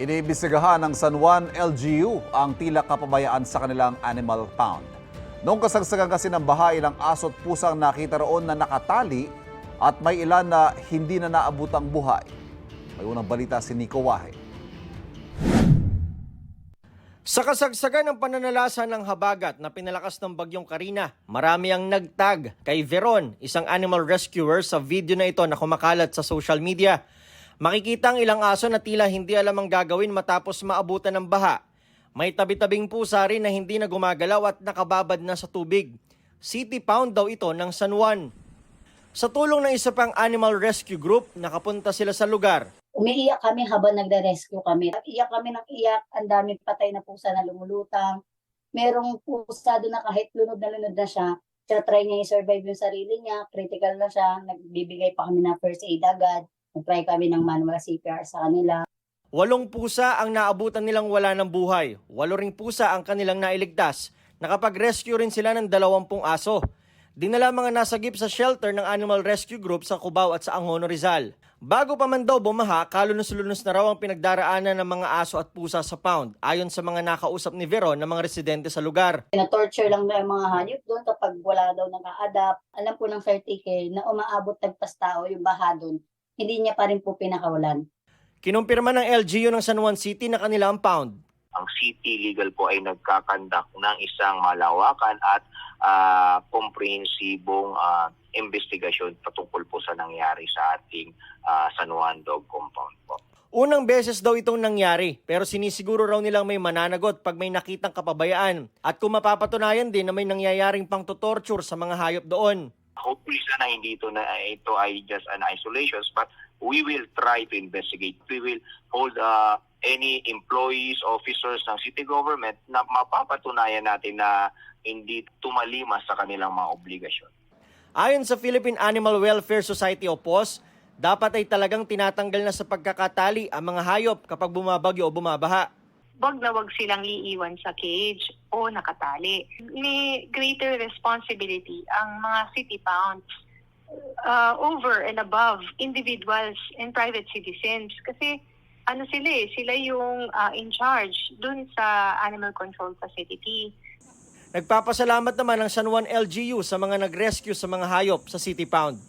Iniimbestigahan ng San Juan LGU ang tila kapabayaan sa kanilang animal pound. Noong kasagsagan kasi ng baha, ilang aso at pusang nakita roon na nakatali at may ilan na hindi na naabutang buhay. May unang balita si Nico Wahe. Sa kasagsagan ng pananalasa ng habagat na pinalakas ng bagyong Karina, marami ang nagtag kay Veron, isang animal rescuer, sa video na ito na kumakalat sa social media. Makikita ang ilang aso na tila hindi alam ang gagawin matapos maabutan ng baha. May tabi-tabing pusa rin na hindi na gumagalaw at nakababad na sa tubig. City Pound daw ito ng San Juan. Sa tulong ng isa pang animal rescue group, nakapunta sila sa lugar. Umiiyak kami habang nagre-rescue kami. Iyak kami ng iyak, ang daming patay na pusa na lumulutang. Merong pusa doon na kahit lunod na siya, try niya i-survive yung sarili niya, critical na siya, nagbibigay pa kami ng first aid agad, nag-try kami ng manual CPR sa kanila. 8 pusa ang naabutan nilang wala ng buhay. 8 ring pusa ang kanilang nailigtas. Nakapag-rescue rin sila ng 20 aso. Dinala mga nasagip sa shelter ng Animal Rescue Group sa Cubao at sa Angono, Rizal. Bago pa man daw bumaha, kalunos-lunos na raw ang pinagdaraanan ng mga aso at pusa sa pound, ayon sa mga nakausap ni Veron ng mga residente sa lugar. Na-torture lang na yung mga hayop doon kapag wala daw naka-adapt. Alam po ng 30K na umaabot tagpas tao yung baha doon. Hindi niya pa rin po pinakawalan. Kinumpirma ng LGU ng San Juan City na kanila ang pound. Ang City Legal po ay nagkakandak ng isang malawakan at komprehensibong investigasyon patungkol po sa nangyari sa ating San Juan Dog Compound po. Unang beses daw itong nangyari, pero sinisiguro raw nilang may mananagot pag may nakitang kapabayaan at kung mapapatunayan din na may nangyayaring pang-torture sa mga hayop doon. Hopefully sana hindi ito ay just an isolations, but we will try to investigate. We will hold any employees, officers ng city government na mapapatunayan natin na hindi tumalimas sa kanilang mga obligasyon. Ayon sa Philippine Animal Welfare Society o PAWS, dapat ay talagang tinatanggal na sa pagkakatali ang mga hayop kapag bumabagyo o bumabaha. Wag na wag silang iiwan sa cage o nakatali. May greater responsibility ang mga city pounds over and above individuals and private citizens. Kasi sila yung in charge dun sa animal control facility. Nagpapasalamat naman ang San Juan LGU sa mga nag-rescue sa mga hayop sa City Pound.